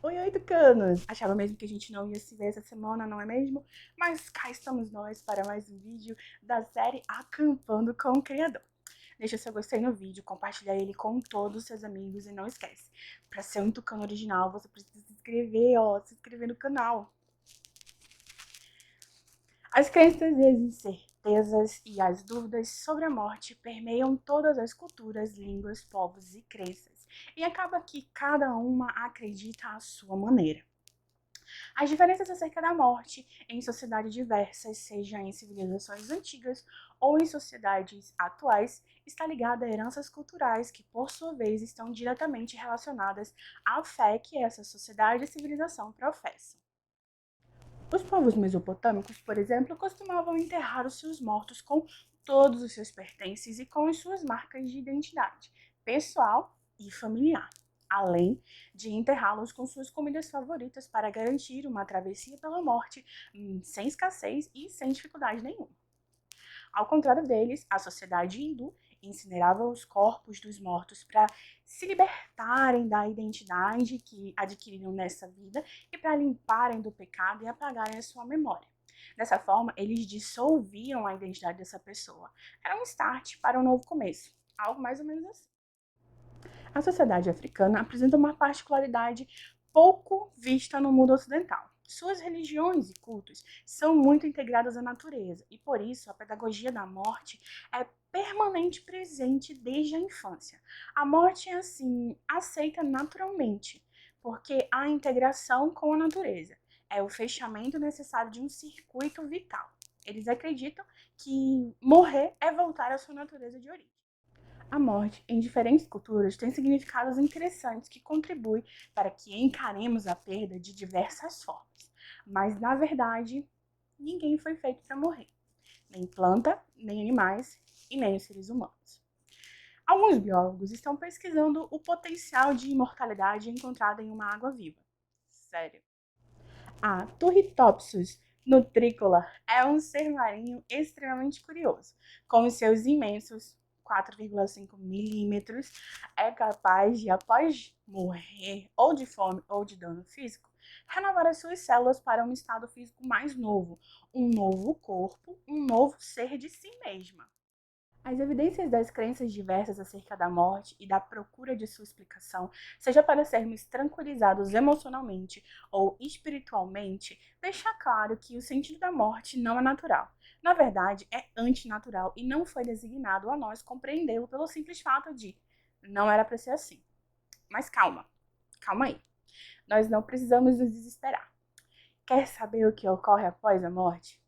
Oi, tucanos! Achava mesmo que a gente não ia se ver essa semana, não é mesmo? Mas cá estamos nós para mais um vídeo da série Acampando com o Criador. Deixa seu gostei no vídeo, compartilha ele com todos os seus amigos e não esquece, para ser um tucano original você precisa se inscrever no canal. As crenças e as incertezas e as dúvidas sobre a morte permeiam todas as culturas, línguas, povos e crenças, e acaba que cada uma acredita à sua maneira. As diferenças acerca da morte em sociedades diversas, seja em civilizações antigas ou em sociedades atuais, está ligada a heranças culturais que, por sua vez, estão diretamente relacionadas à fé que essa sociedade e civilização professam. Os povos mesopotâmicos, por exemplo, costumavam enterrar os seus mortos com todos os seus pertences e com as suas marcas de identidade, pessoal e familiar, além de enterrá-los com suas comidas favoritas para garantir uma travessia pela morte sem escassez e sem dificuldade nenhuma. Ao contrário deles, a sociedade hindu incinerava os corpos dos mortos para se libertarem da identidade que adquiriram nessa vida e para limparem do pecado e apagarem a sua memória. Dessa forma, eles dissolviam a identidade dessa pessoa. Era um start para um novo começo, algo mais ou menos assim. A sociedade africana apresenta uma particularidade pouco vista no mundo ocidental. Suas religiões e cultos são muito integrados à natureza e, por isso, a pedagogia da morte é permanente presente desde a infância. A morte é, assim, aceita naturalmente, porque há integração com a natureza. É o fechamento necessário de um circuito vital. Eles acreditam que morrer é voltar à sua natureza de origem. A morte, em diferentes culturas, tem significados interessantes que contribuem para que encaremos a perda de diversas formas. Mas, na verdade, ninguém foi feito para morrer. Nem planta, nem animais e nem os seres humanos. Alguns biólogos estão pesquisando o potencial de imortalidade encontrado em uma água viva. Sério. A Turritopsis nutricola é um ser marinho extremamente curioso. Com os seus imensos 4,5 milímetros, é capaz de, após morrer ou de fome ou de dano físico, renovar as suas células para um estado físico mais novo, um novo corpo, um novo ser de si mesma. As evidências das crenças diversas acerca da morte e da procura de sua explicação, seja para sermos tranquilizados emocionalmente ou espiritualmente, deixa claro que o sentido da morte não é natural. Na verdade, é antinatural e não foi designado a nós compreendê-lo pelo simples fato de não era para ser assim. Mas calma, calma aí. Nós não precisamos nos desesperar. Quer saber o que ocorre após a morte?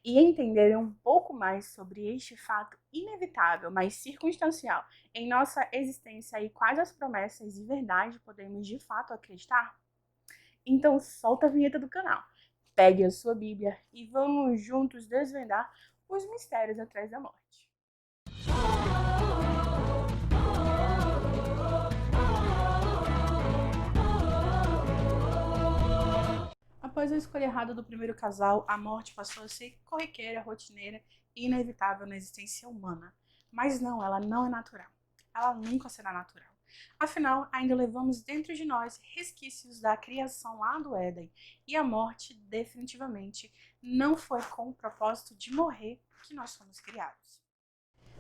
E entender um pouco mais sobre este fato inevitável, mas circunstancial, em nossa existência e quais as promessas e verdade podemos de fato acreditar? Então solta a vinheta do canal, pegue a sua Bíblia e vamos juntos desvendar os mistérios atrás da morte. Após a escolha errada do primeiro casal, a morte passou a ser corriqueira, rotineira e inevitável na existência humana. Mas não, ela não é natural. Ela nunca será natural. Afinal, ainda levamos dentro de nós resquícios da criação lá do Éden. E a morte, definitivamente, não foi com o propósito de morrer que nós fomos criados.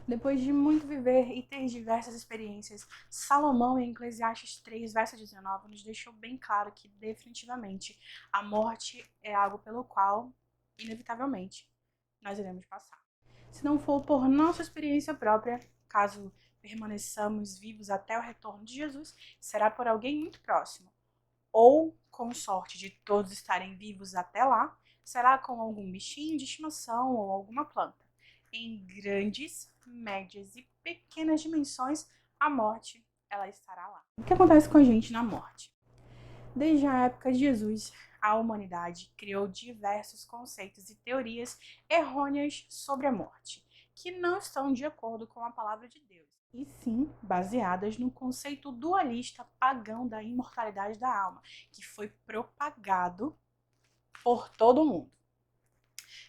Depois de muito viver e ter diversas experiências, Salomão, em Eclesiastes 3, verso 19, nos deixou bem claro que, definitivamente, a morte é algo pelo qual, inevitavelmente, nós iremos passar. Se não for por nossa experiência própria, caso permaneçamos vivos até o retorno de Jesus, será por alguém muito próximo. Ou, com sorte de todos estarem vivos até lá, será com algum bichinho de estimação ou alguma planta. Em grandes, médias e pequenas dimensões, a morte, ela estará lá. O que acontece com a gente na morte? Desde a época de Jesus, a humanidade criou diversos conceitos e teorias errôneas sobre a morte, que não estão de acordo com a palavra de Deus, e sim baseadas no conceito dualista pagão da imortalidade da alma, que foi propagado por todo mundo.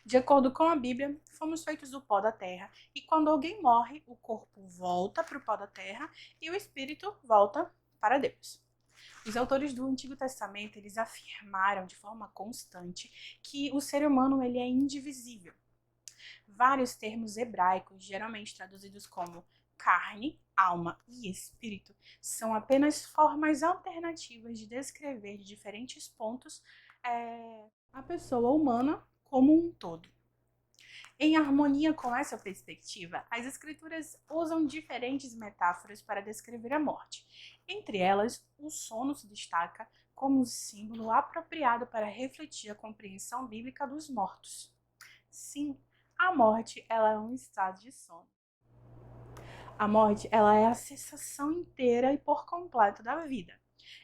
De acordo com a Bíblia, fomos feitos do pó da terra, e quando alguém morre, o corpo volta para o pó da terra e o espírito volta para Deus. Os autores do Antigo Testamento, eles afirmaram de forma constante que o ser humano ele é indivisível. Vários termos hebraicos, geralmente traduzidos como carne, alma e espírito, são apenas formas alternativas de descrever de diferentes pontos a pessoa humana como um todo. Em harmonia com essa perspectiva, as escrituras usam diferentes metáforas para descrever a morte. Entre elas, o sono se destaca como um símbolo apropriado para refletir a compreensão bíblica dos mortos. Sim, a morte ela é um estado de sono. A morte ela é a cessação inteira e por completo da vida.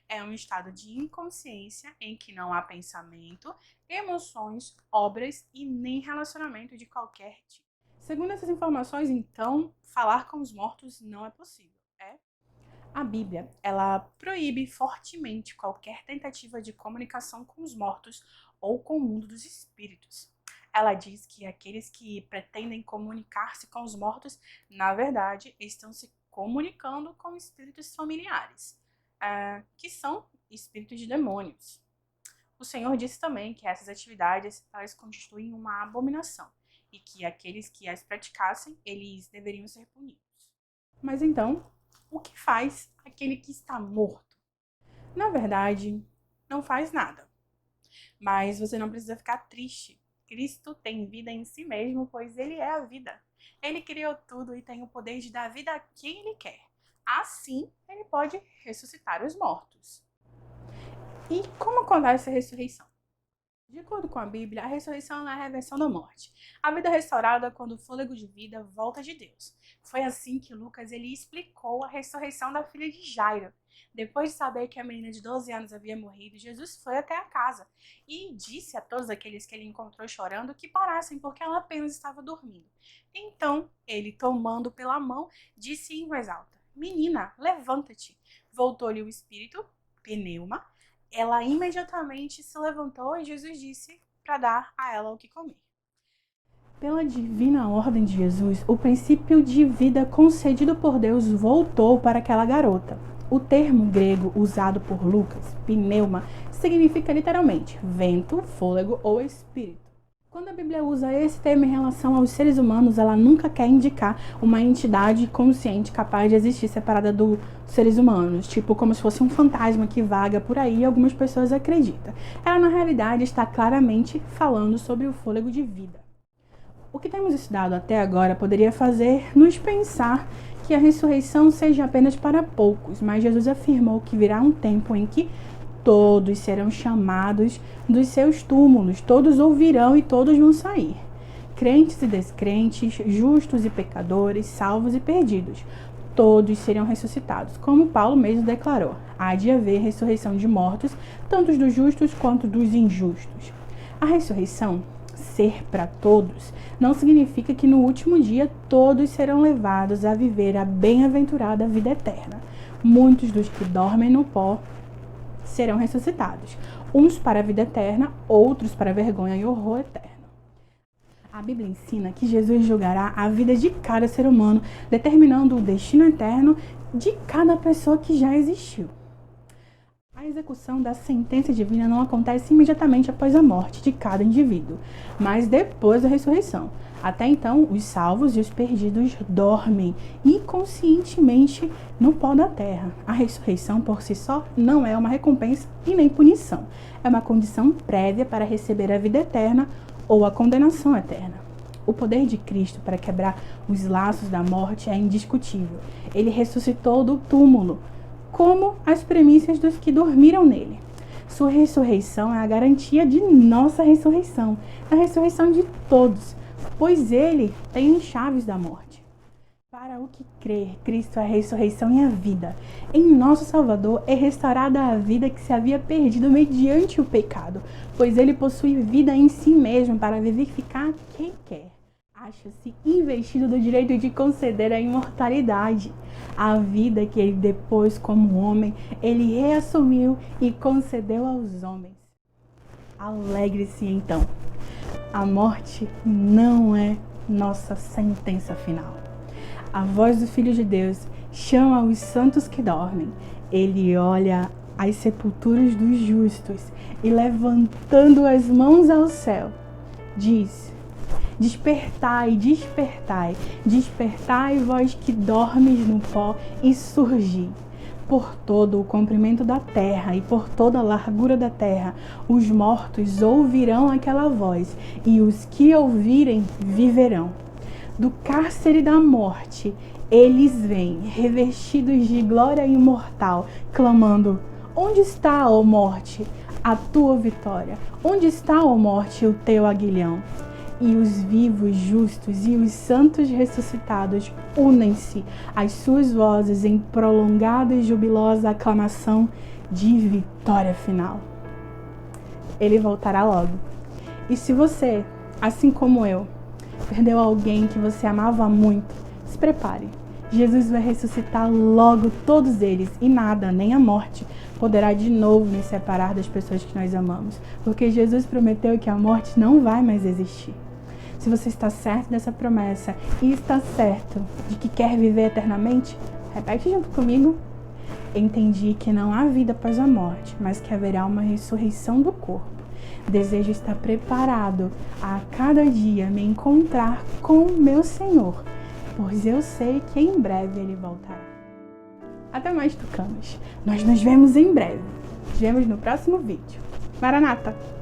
É um estado de inconsciência em que não há pensamento, emoções, obras e nem relacionamento de qualquer tipo. Segundo essas informações, então, falar com os mortos não é possível. A Bíblia, ela proíbe fortemente qualquer tentativa de comunicação com os mortos ou com o mundo dos espíritos. Ela diz que aqueles que pretendem comunicar-se com os mortos, na verdade, estão se comunicando com espíritos familiares, que são espíritos de demônios. O Senhor disse também que essas atividades elas constituem uma abominação e que aqueles que as praticassem, eles deveriam ser punidos. Mas então, o que faz aquele que está morto? Na verdade, não faz nada. Mas você não precisa ficar triste. Cristo tem vida em si mesmo, pois ele é a vida. Ele criou tudo e tem o poder de dar vida a quem ele quer. Assim, ele pode ressuscitar os mortos. E como acontece a ressurreição? De acordo com a Bíblia, a ressurreição é a reversão da morte. A vida restaurada quando o fôlego de vida volta de Deus. Foi assim que Lucas ele explicou a ressurreição da filha de Jairo. Depois de saber que a menina de 12 anos havia morrido, Jesus foi até a casa e disse a todos aqueles que ele encontrou chorando que parassem, porque ela apenas estava dormindo. Então, ele, tomando pela mão, disse em voz alta: Menina, levanta-te. Voltou-lhe o espírito, pneuma. Ela imediatamente se levantou e Jesus disse para dar a ela o que comer. Pela divina ordem de Jesus, o princípio de vida concedido por Deus voltou para aquela garota. O termo grego usado por Lucas, pneuma, significa literalmente vento, fôlego ou espírito. Quando a Bíblia usa esse termo em relação aos seres humanos, ela nunca quer indicar uma entidade consciente capaz de existir separada dos seres humanos, tipo como se fosse um fantasma que vaga por aí e algumas pessoas acreditam. Ela, na realidade, está claramente falando sobre o fôlego de vida. O que temos estudado até agora poderia fazer nos pensar que a ressurreição seja apenas para poucos, mas Jesus afirmou que virá um tempo em que todos serão chamados dos seus túmulos, todos ouvirão e todos vão sair. Crentes e descrentes, justos e pecadores, salvos e perdidos, todos serão ressuscitados. Como Paulo mesmo declarou, há de haver ressurreição de mortos, tanto dos justos quanto dos injustos. A ressurreição, ser para todos, não significa que no último dia todos serão levados a viver a bem-aventurada vida eterna. Muitos dos que dormem no pó serão ressuscitados, uns para a vida eterna, outros para a vergonha e horror eterno. A Bíblia ensina que Jesus julgará a vida de cada ser humano, determinando o destino eterno de cada pessoa que já existiu. A execução da sentença divina não acontece imediatamente após a morte de cada indivíduo, mas depois da ressurreição. Até então, os salvos e os perdidos dormem inconscientemente no pó da terra. A ressurreição por si só não é uma recompensa e nem punição. É uma condição prévia para receber a vida eterna ou a condenação eterna. O poder de Cristo para quebrar os laços da morte é indiscutível. Ele ressuscitou do túmulo, como as premissas dos que dormiram nele. Sua ressurreição é a garantia de nossa ressurreição, a ressurreição de todos, pois ele tem as chaves da morte. Para o que crer, Cristo é a ressurreição e a vida. Em nosso Salvador é restaurada a vida que se havia perdido mediante o pecado, pois ele possui vida em si mesmo para vivificar quem quer. Acha-se investido do direito de conceder a imortalidade, a vida que ele depois, como homem, ele reassumiu e concedeu aos homens. Alegre-se então. A morte não é nossa sentença final. A voz do Filho de Deus chama os santos que dormem. Ele olha as sepulturas dos justos e levantando as mãos ao céu, diz: despertai, despertai, despertai, vós que dormes no pó, e surgi. Por todo o comprimento da terra e por toda a largura da terra, os mortos ouvirão aquela voz, e os que ouvirem viverão. Do cárcere da morte, eles vêm, revestidos de glória imortal, clamando: onde está, ó morte, a tua vitória? Onde está, ó morte, o teu aguilhão? E os vivos justos e os santos ressuscitados unem-se às suas vozes em prolongada e jubilosa aclamação de vitória final. Ele voltará logo. E se você, assim como eu, perdeu alguém que você amava muito, se prepare. Jesus vai ressuscitar logo todos eles, e nada, nem a morte, poderá de novo nos separar das pessoas que nós amamos, porque Jesus prometeu que a morte não vai mais existir. Se você está certo dessa promessa e está certo de que quer viver eternamente, repete junto comigo. Entendi que não há vida após a morte, mas que haverá uma ressurreição do corpo. Desejo estar preparado a cada dia me encontrar com meu Senhor, pois eu sei que em breve Ele voltará. Até mais, tucanos. Nós nos vemos em breve. Nos vemos no próximo vídeo. Maranata!